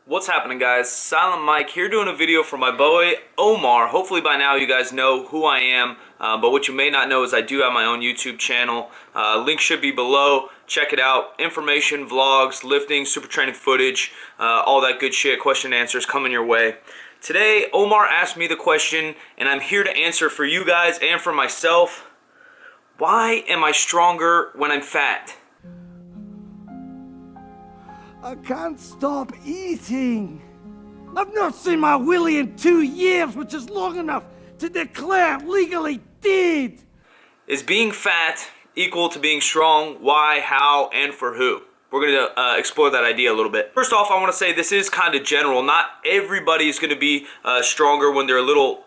What's happening, guys? Silent Mike here doing a video for my boy Omar. Hopefully by now you guys know who I am, but what you may not know is I do have my own YouTube channel. Link should be below. Check it out. Information, vlogs, lifting, super training footage, all that good shit, question and answers coming your way. Today, Omar asked me the question, and I'm here to answer for you guys and for myself. Why am I stronger when I'm fat? I can't stop eating. I've not seen my willy in 2 years, which is long enough to declare legally dead. Is being fat equal to being strong? Why, how, and for who? We're going to explore that idea a little bit. First off, I want to say this is kind of general. Not everybody is going to be stronger when they're a little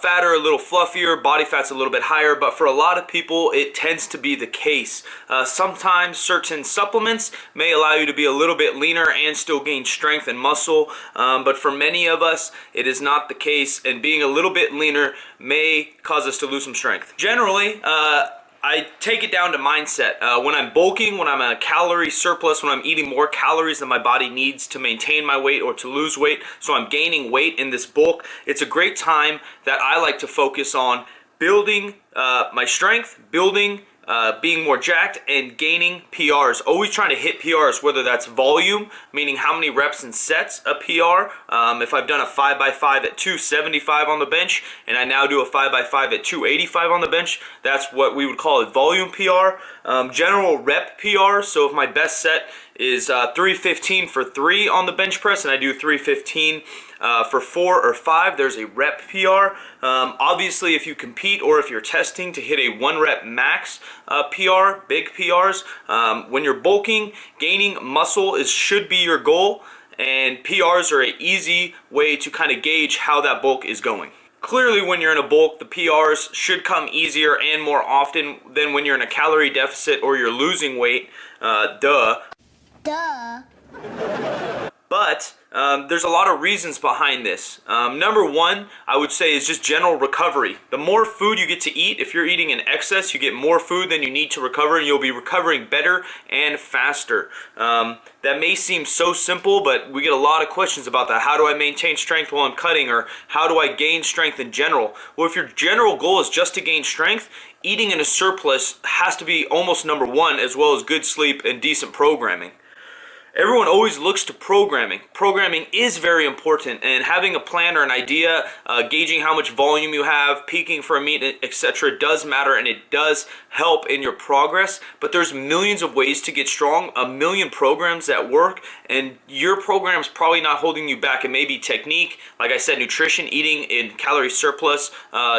fatter, a little fluffier, body fat's a little bit higher, but for a lot of people it tends to be the case. Sometimes certain supplements may allow you to be a little bit leaner and still gain strength and muscle, but for many of us it is not the case, and being a little bit leaner may cause us to lose some strength. Generally, I take it down to mindset. When I'm bulking, when I'm a calorie surplus, when I'm eating more calories than my body needs to maintain my weight or to lose weight, so I'm gaining weight in this bulk, it's a great time that I like to focus on building my strength, being more jacked, and gaining PRs. Always trying to hit PRs, whether that's volume, meaning how many reps and sets a PR. If I've done a 5x5 at 275 on the bench, and I now do a 5x5 at 285 on the bench, that's what we would call a volume PR. General rep PR, so if my best set is 315 for 3 on the bench press, and I do 315 for 4 or 5, there's a rep PR. Obviously, if you compete or if you're testing to hit a 1 rep max PR, big PRs, when you're bulking, gaining muscle should be your goal, and PRs are an easy way to kind of gauge how that bulk is going. Clearly, when you're in a bulk, the PRs should come easier and more often than when you're in a calorie deficit or you're losing weight. Duh. But there's a lot of reasons behind this. Number one, I would say, is just general recovery. The more food you get to eat, if you're eating in excess, you get more food than you need to recover, and you'll be recovering better and faster. That may seem so simple, but we get a lot of questions about that. How do I maintain strength while I'm cutting? Or how do I gain strength in general? Well, if your general goal is just to gain strength, eating in a surplus has to be almost number one, as well as good sleep and decent programming. Everyone always looks to programming. Programming is very important, and having a plan or an idea, gauging how much volume you have, peaking for a meet, etc. does matter, and it does help in your progress. But there's millions of ways to get strong, a million programs that work, and your program's probably not holding you back. It may be technique, like I said, nutrition, eating in calorie surplus,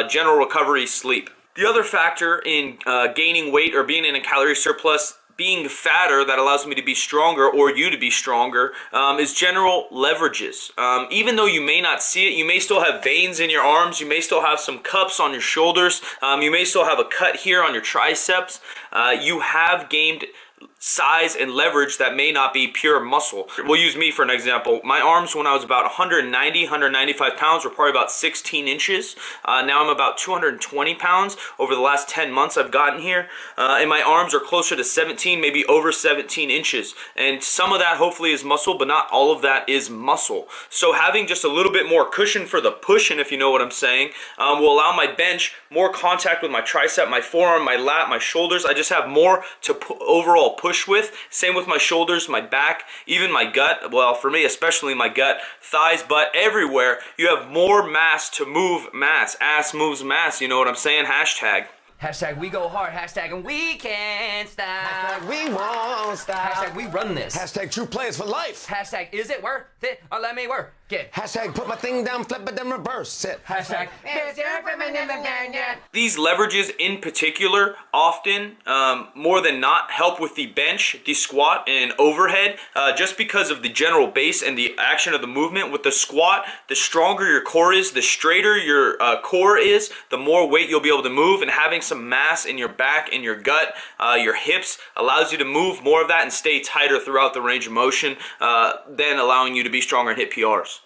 general recovery, sleep. The other factor in gaining weight or being in a calorie surplus, being fatter, that allows me to be stronger, or you to be stronger, is general leverages. Even though you may not see it, you may still have veins in your arms, you may still have some cups on your shoulders, you may still have a cut here on your triceps. You have gained size and leverage that may not be pure muscle. We'll use me for an example. My arms, when I was about 195 pounds, were probably about 16 inches. Now I'm about 220 pounds. Over the last 10 months I've gotten here, and my arms are closer to 17, maybe over 17 inches. And some of that hopefully is muscle, but not all of that is muscle. So having just a little bit more cushion for the pushing, if you know what I'm saying, will allow my bench more contact with my tricep, my forearm, my lat, my shoulders. I just have more to overall push with. Same with my shoulders, my back, even my gut. Well, for me especially my gut, thighs, butt, everywhere. You have more mass to move mass. Ass moves mass, you know what I'm saying? Hashtag. Hashtag we go hard, hashtag and we can't stop. Hashtag we won't stop. Hashtag we run this. Hashtag true players for life. Hashtag is it worth it or let me work it. Hashtag put my thing down, flip it, then reverse it. Hashtag These leverages in particular often, more than not, help with the bench, the squat, and overhead, just because of the general base and the action of the movement. With the squat, the stronger your core is, the straighter your core is, the more weight you'll be able to move, and having some mass in your back, in your gut, your hips, allows you to move more of that and stay tighter throughout the range of motion, then allowing you to be stronger and hit PRs.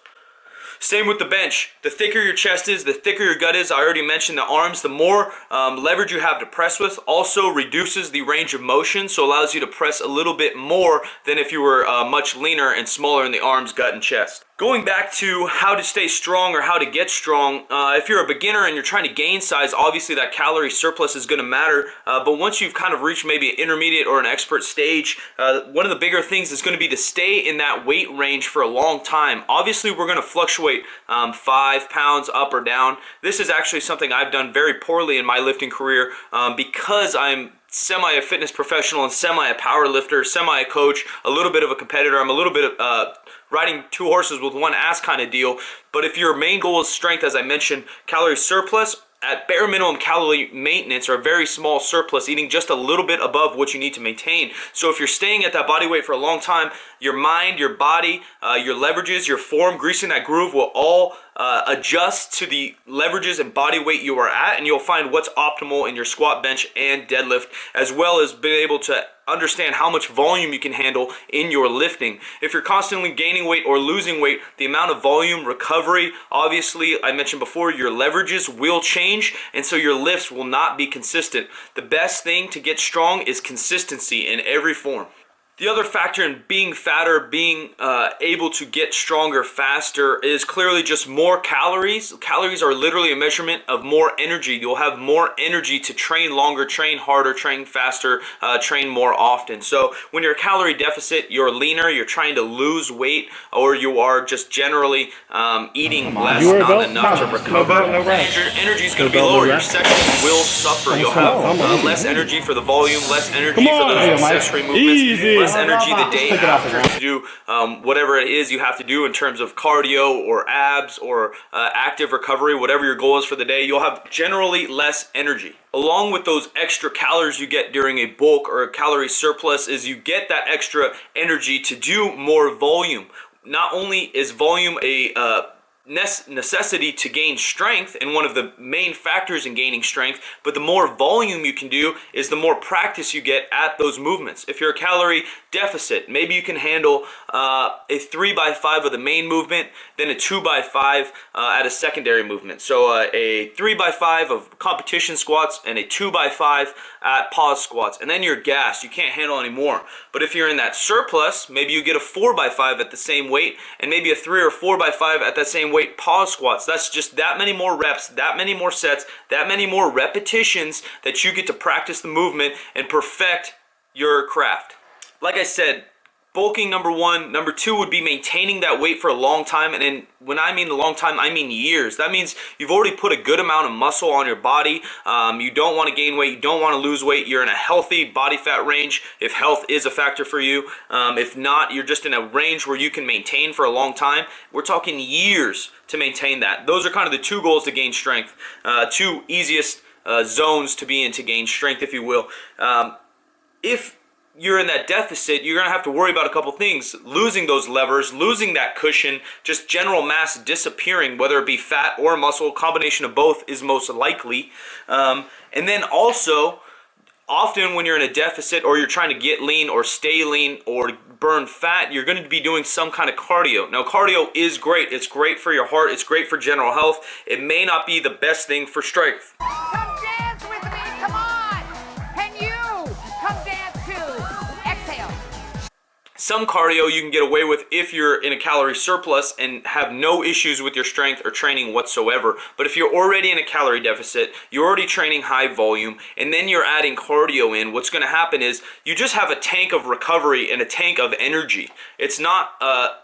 Same with the bench. The thicker your chest is, the thicker your gut is. I already mentioned the arms. The more leverage you have to press with also reduces the range of motion, so allows you to press a little bit more than if you were much leaner and smaller in the arms, gut, and chest. Going back to how to stay strong or how to get strong, if you're a beginner and you're trying to gain size, obviously that calorie surplus is going to matter, but once you've kind of reached maybe an intermediate or an expert stage, one of the bigger things is going to be to stay in that weight range for a long time. Obviously, we're going to fluctuate 5 pounds up or down. This is actually something I've done very poorly in my lifting career because I'm semi a fitness professional and semi a power lifter, semi a coach, a little bit of a competitor. I'm a little bit of riding two horses with one ass kind of deal. But if your main goal is strength, as I mentioned, calorie surplus, at bare minimum calorie maintenance or a very small surplus, eating just a little bit above what you need to maintain. So if you're staying at that body weight for a long time, your mind, your body, your leverages, your form, greasing that groove will all adjust to the leverages and body weight you are at, and you'll find what's optimal in your squat, bench, and deadlift, as well as being able to understand how much volume you can handle in your lifting. If you're constantly gaining weight or losing weight, the amount of volume recovery, obviously, I mentioned before, your leverages will change, and so your lifts will not be consistent. The best thing to get strong is consistency in every form. The other factor in being fatter, being able to get stronger faster, is clearly just more calories. Calories are literally a measurement of more energy. You'll have more energy to train longer, train harder, train faster, train more often. So when you're a calorie deficit, you're leaner, you're trying to lose weight, or you are just generally eating less, not enough to recover. Energy is going to be lower. Your section will suffer. You'll have less energy for the volume, less energy for those accessory movements, less energy the day after to do whatever it is you have to do in terms of cardio or abs or active recovery, whatever your goal is for the day. You'll have generally less energy. Along with those extra calories you get during a bulk or a calorie surplus is you get that extra energy to do more volume. Not only is volume a necessity to gain strength and one of the main factors in gaining strength, but the more volume you can do is the more practice you get at those movements. If you're a calorie deficit, maybe you can handle a 3x5 of the main movement, then a 2x5 at a secondary movement. So a 3x5 of competition squats and a 2x5 at pause squats, and then you're gassed. You can't handle any more. But if you're in that surplus, maybe you get a 4x5 at the same weight and maybe a 3 or 4x5 at that same weight pause squats. That's just that many more reps, that many more sets, that many more repetitions that you get to practice the movement and perfect your craft. Like I said, bulking, number one. Number two would be maintaining that weight for a long time. And then when I mean a long time, I mean years. That means you've already put a good amount of muscle on your body. You don't want to gain weight. You don't want to lose weight. You're in a healthy body fat range if health is a factor for you. If not, you're just in a range where you can maintain for a long time. We're talking years to maintain that. Those are kind of the two goals to gain strength. Two easiest zones to be in to gain strength, if you will. If you're in that deficit, you're going to have to worry about a couple things. Losing those levers, losing that cushion, just general mass disappearing, whether it be fat or muscle. Combination of both is most likely. And then also, often when you're in a deficit or you're trying to get lean or stay lean or burn fat, you're going to be doing some kind of cardio. Now, cardio is great. It's great for your heart. It's great for general health. It may not be the best thing for strength. Come dance with me, come on! Can you come dance too? Exhale. Some cardio you can get away with if you're in a calorie surplus and have no issues with your strength or training whatsoever. But if you're already in a calorie deficit, you're already training high volume, and then you're adding cardio in, what's going to happen is you just have a tank of recovery and a tank of energy. It's not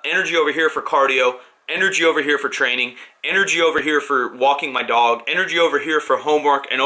energy over here for cardio, energy over here for training, energy over here for walking my dog, energy over here for homework, and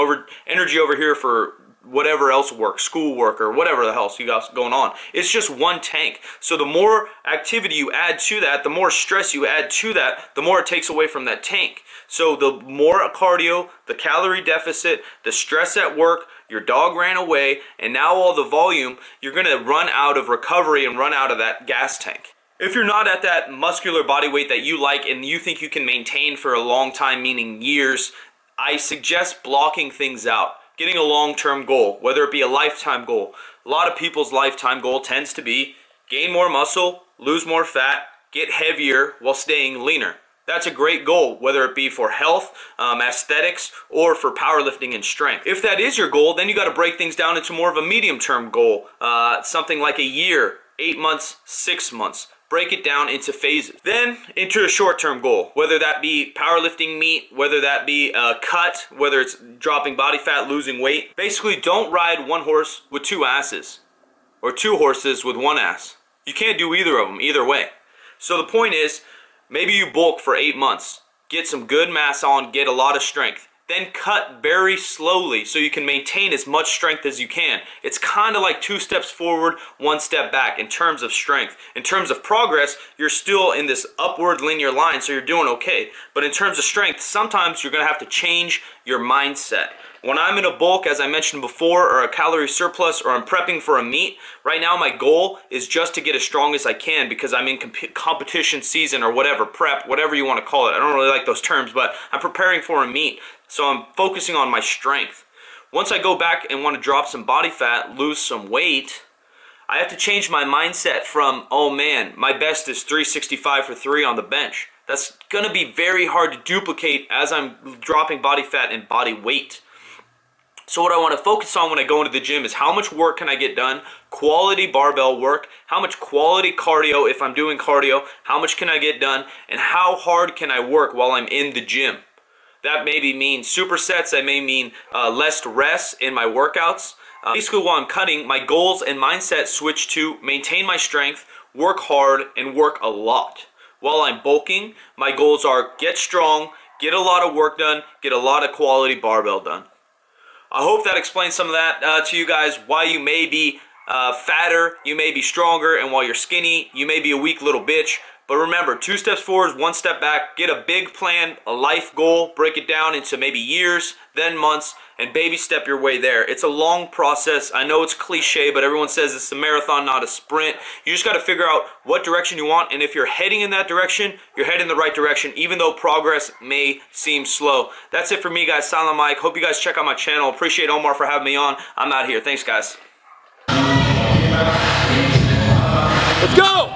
energy over here for whatever else work, schoolwork, or whatever the hell you got going on. It's just one tank. So the more activity you add to that, the more stress you add to that, the more it takes away from that tank. So the more cardio, the calorie deficit, the stress at work, your dog ran away, and now all the volume, you're going to run out of recovery and run out of that gas tank. If you're not at that muscular body weight that you like and you think you can maintain for a long time, meaning years, I suggest blocking things out. Getting a long-term goal, whether it be a lifetime goal. A lot of people's lifetime goal tends to be gain more muscle, lose more fat, get heavier while staying leaner. That's a great goal, whether it be for health, aesthetics, or for powerlifting and strength. If that is your goal, then you got to break things down into more of a medium-term goal, something like a year, 8 months, 6 months. Break it down into phases. Then into a short-term goal, whether that be powerlifting meet, whether that be a cut, whether it's dropping body fat, losing weight. Basically, don't ride one horse with two asses, or two horses with one ass. You can't do either of them, either way. So the point is, maybe you bulk for 8 months, get some good mass on, get a lot of strength. Then cut very slowly so you can maintain as much strength as you can. It's kind of like 2 steps forward, 1 step back in terms of strength. In terms of progress, you're still in this upward linear line, so you're doing okay. But in terms of strength, sometimes you're going to have to change your mindset. When I'm in a bulk, as I mentioned before, or a calorie surplus, or I'm prepping for a meet, right now my goal is just to get as strong as I can because I'm in competition season or whatever, prep, whatever you want to call it. I don't really like those terms, but I'm preparing for a meet. So I'm focusing on my strength. Once I go back and want to drop some body fat, lose some weight, I have to change my mindset from, oh man, my best is 365 for 3 on the bench. That's going to be very hard to duplicate as I'm dropping body fat and body weight. So what I want to focus on when I go into the gym is how much work can I get done, quality barbell work, how much quality cardio if I'm doing cardio, how much can I get done, and how hard can I work while I'm in the gym. That maybe mean supersets, that may mean less rest in my workouts. Basically while I'm cutting, my goals and mindset switch to maintain my strength, work hard, and work a lot. While I'm bulking, my goals are get strong, get a lot of work done, get a lot of quality barbell done. I hope that explains some of that to you guys, why you may be fatter, you may be stronger, and while you're skinny, you may be a weak little bitch. But remember, 2 steps forward, 1 step back, get a big plan, a life goal, break it down into maybe years, then months, and baby step your way there. It's a long process. I know it's cliche, but everyone says it's a marathon, not a sprint. You just got to figure out what direction you want, and if you're heading in that direction, you're heading in the right direction, even though progress may seem slow. That's it for me, guys. Silent Mike. Hope you guys check out my channel. Appreciate Omar for having me on. I'm out here. Thanks, guys. Let's go!